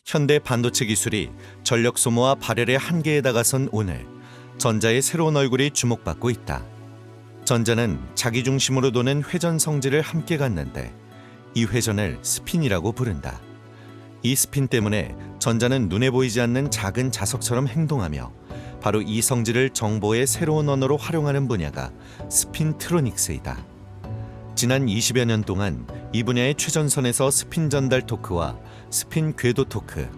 현대 반도체 기술이 전력 소모와 발열의 한계에 다가선 오늘, 전자의 새로운 얼굴이 주목받고 있다. 전자는 자기 중심으로 도는 회전 성질을 함께 갖는데 이 회전을 스핀이라고 부른다. 이 스핀 때문에 전자는 눈에 보이지 않는 작은 자석처럼 행동하며 바로 이 성질을 정보의 새로운 언어로 활용하는 분야가 스핀트로닉스이다. 지난 20여 년 동안 이 분야의 최전선에서 스핀 전달 토크와 스핀 궤도 토크,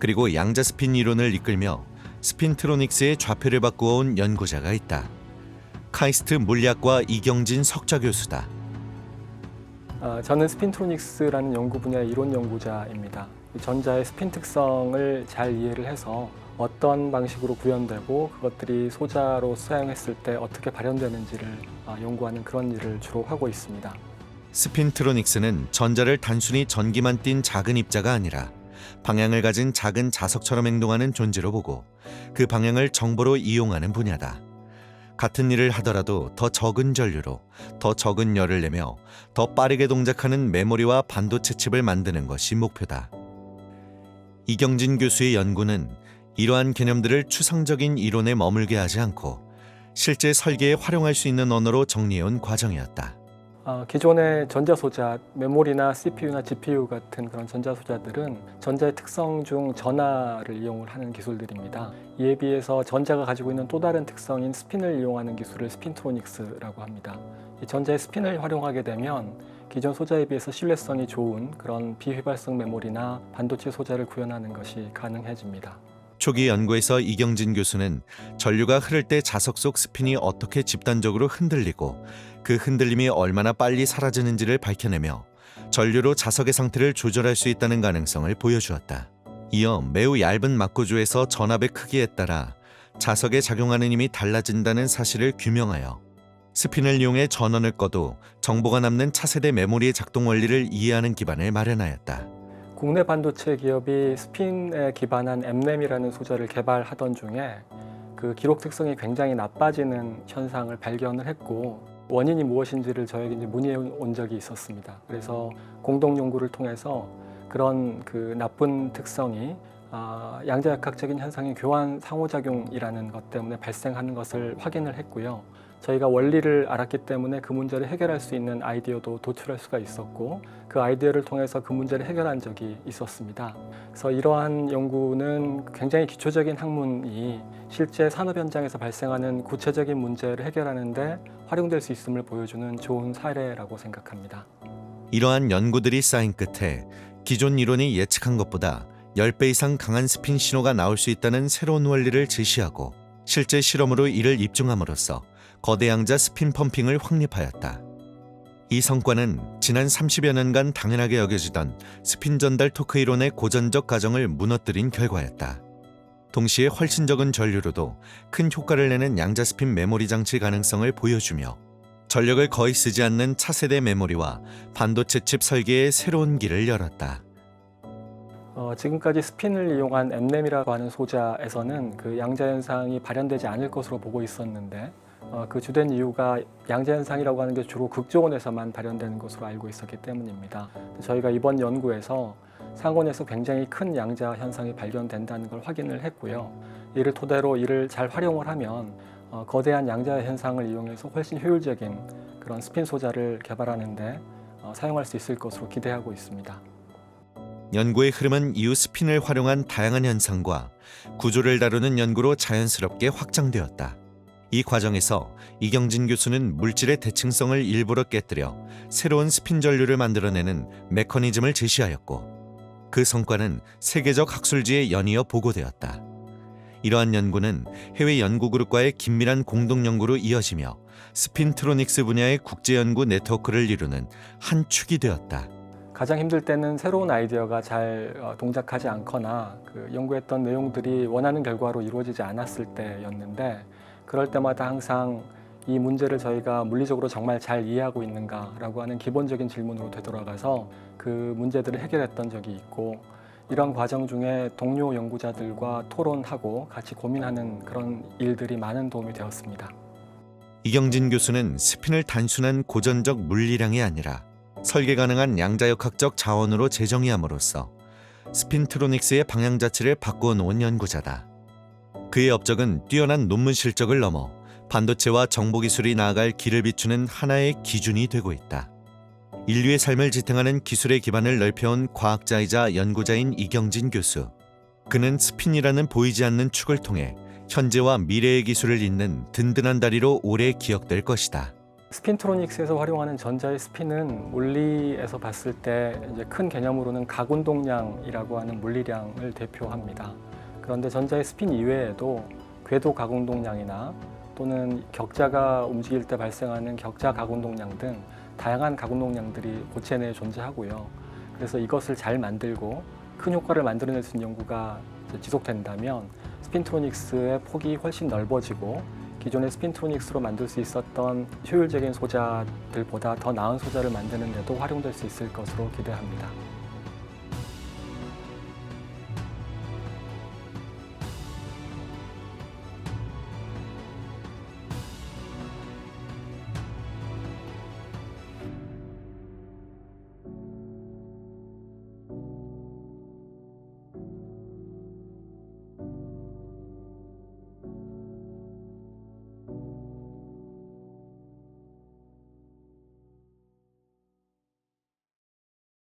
그리고 양자 스핀 이론을 이끌며 스핀트로닉스의 좌표를 바꾸어온 연구자가 있다. 카이스트 물리학과 이경진 석좌 교수다. 저는 스핀트로닉스라는 연구 분야의 이론 연구자입니다. 전자의 스핀 특성을 잘 이해를 해서 어떤 방식으로 구현되고 그것들이 소자로 사용했을 때 어떻게 발현되는지를 연구하는 그런 일을 주로 하고 있습니다. 스핀트로닉스는 전자를 단순히 전기만 띤 작은 입자가 아니라 방향을 가진 작은 자석처럼 행동하는 존재로 보고 그 방향을 정보로 이용하는 분야다. 같은 일을 하더라도 더 적은 전류로 더 적은 열을 내며 더 빠르게 동작하는 메모리와 반도체 칩을 만드는 것이 목표다. 이경진 교수의 연구는 이러한 개념들을 추상적인 이론에 머물게 하지 않고 실제 설계에 활용할 수 있는 언어로 정리해온 과정이었다. 기존의 전자소자, 메모리나 CPU나 GPU 같은 그런 전자소자들은 전자의 특성 중 전하를 이용을 하는 기술들입니다. 이에 비해서 전자가 가지고 있는 또 다른 특성인 스핀을 이용하는 기술을 스핀트로닉스라고 합니다. 이 전자의 스핀을 활용하게 되면 기존 소자에 비해서 신뢰성이 좋은 그런 비휘발성 메모리나 반도체 소자를 구현하는 것이 가능해집니다. 초기 연구에서 이경진 교수는 전류가 흐를 때 자석 속 스핀이 어떻게 집단적으로 흔들리고 그 흔들림이 얼마나 빨리 사라지는지를 밝혀내며 전류로 자석의 상태를 조절할 수 있다는 가능성을 보여주었다. 이어 매우 얇은 막구조에서 전압의 크기에 따라 자석에 작용하는 힘이 달라진다는 사실을 규명하여 스핀을 이용해 전원을 꺼도 정보가 남는 차세대 메모리의 작동 원리를 이해하는 기반을 마련하였다. 국내 반도체 기업이 스핀에 기반한 엠램이라는 소자를 개발하던 중에 그 기록 특성이 굉장히 나빠지는 현상을 발견을 했고 원인이 무엇인지를 저에게 이제 문의해 온 적이 있었습니다. 그래서 공동 연구를 통해서 그런 그 나쁜 특성이 양자역학적인 현상인 교환 상호작용이라는 것 때문에 발생하는 것을 확인을 했고요. 저희가 원리를 알았기 때문에 그 문제를 해결할 수 있는 아이디어도 도출할 수가 있었고 그 아이디어를 통해서 그 문제를 해결한 적이 있었습니다. 그래서 이러한 연구는 굉장히 기초적인 학문이 실제 산업 현장에서 발생하는 구체적인 문제를 해결하는 데 활용될 수 있음을 보여주는 좋은 사례라고 생각합니다. 이러한 연구들이 쌓인 끝에 기존 이론이 예측한 것보다 10배 이상 강한 스핀 신호가 나올 수 있다는 새로운 원리를 제시하고 실제 실험으로 이를 입증함으로써 거대 양자 스핀 펌핑을 확립하였다. 이 성과는 지난 30여 년간 당연하게 여겨지던 스핀 전달 토크 이론의 고전적 가정을 무너뜨린 결과였다. 동시에 훨씬 적은 전류로도 큰 효과를 내는 양자 스핀 메모리 장치 가능성을 보여주며 전력을 거의 쓰지 않는 차세대 메모리와 반도체 칩 설계의 새로운 길을 열었다. 지금까지 스핀을 이용한 엠램이라고 하는 소자에서는 그 양자 현상이 발현되지 않을 것으로 보고 있었는데 그 주된 이유가 양자 현상이라고 하는 게 주로 극저온에서만 발현되는 것으로 알고 있었기 때문입니다. 저희가 이번 연구에서 상온에서 굉장히 큰 양자 현상이 발견된다는 걸 확인을 했고요. 이를 토대로 이를 잘 활용을 하면 거대한 양자 현상을 이용해서 훨씬 효율적인 그런 스핀 소자를 개발하는 데 사용할 수 있을 것으로 기대하고 있습니다. 연구의 흐름은 이후 스핀을 활용한 다양한 현상과 구조를 다루는 연구로 자연스럽게 확장되었다. 이 과정에서 이경진 교수는 물질의 대칭성을 일부러 깨뜨려 새로운 스핀 전류를 만들어내는 메커니즘을 제시하였고 그 성과는 세계적 학술지에 연이어 보고되었다. 이러한 연구는 해외 연구그룹과의 긴밀한 공동 연구로 이어지며 스핀트로닉스 분야의 국제연구 네트워크를 이루는 한 축이 되었다. 가장 힘들 때는 새로운 아이디어가 잘 동작하지 않거나 그 연구했던 내용들이 원하는 결과로 이루어지지 않았을 때였는데 그럴 때마다 항상 이 문제를 저희가 물리적으로 정말 잘 이해하고 있는가라고 하는 기본적인 질문으로 되돌아가서 그 문제들을 해결했던 적이 있고 이런 과정 중에 동료 연구자들과 토론하고 같이 고민하는 그런 일들이 많은 도움이 되었습니다. 이경진 교수는 스핀을 단순한 고전적 물리량이 아니라 설계 가능한 양자역학적 자원으로 재정의함으로써 스핀트로닉스의 방향 자체를 바꾸어 놓은 연구자다. 그의 업적은 뛰어난 논문 실적을 넘어 반도체와 정보기술이 나아갈 길을 비추는 하나의 기준이 되고 있다. 인류의 삶을 지탱하는 기술의 기반을 넓혀온 과학자이자 연구자인 이경진 교수. 그는 스핀이라는 보이지 않는 축을 통해 현재와 미래의 기술을 잇는 든든한 다리로 오래 기억될 것이다. 스핀트로닉스에서 활용하는 전자의 스핀은 물리에서 봤을 때 이제 큰 개념으로는 각운동량이라고 하는 물리량을 대표합니다. 그런데 전자의 스핀 이외에도 궤도 각운동량이나 또는 격자가 움직일 때 발생하는 격자 각운동량 등 다양한 각운동량들이 고체 내에 존재하고요. 그래서 이것을 잘 만들고 큰 효과를 만들어낼 수 있는 연구가 지속된다면 스핀트로닉스의 폭이 훨씬 넓어지고 기존의 스핀트로닉스로 만들 수 있었던 효율적인 소자들보다 더 나은 소자를 만드는 데도 활용될 수 있을 것으로 기대합니다.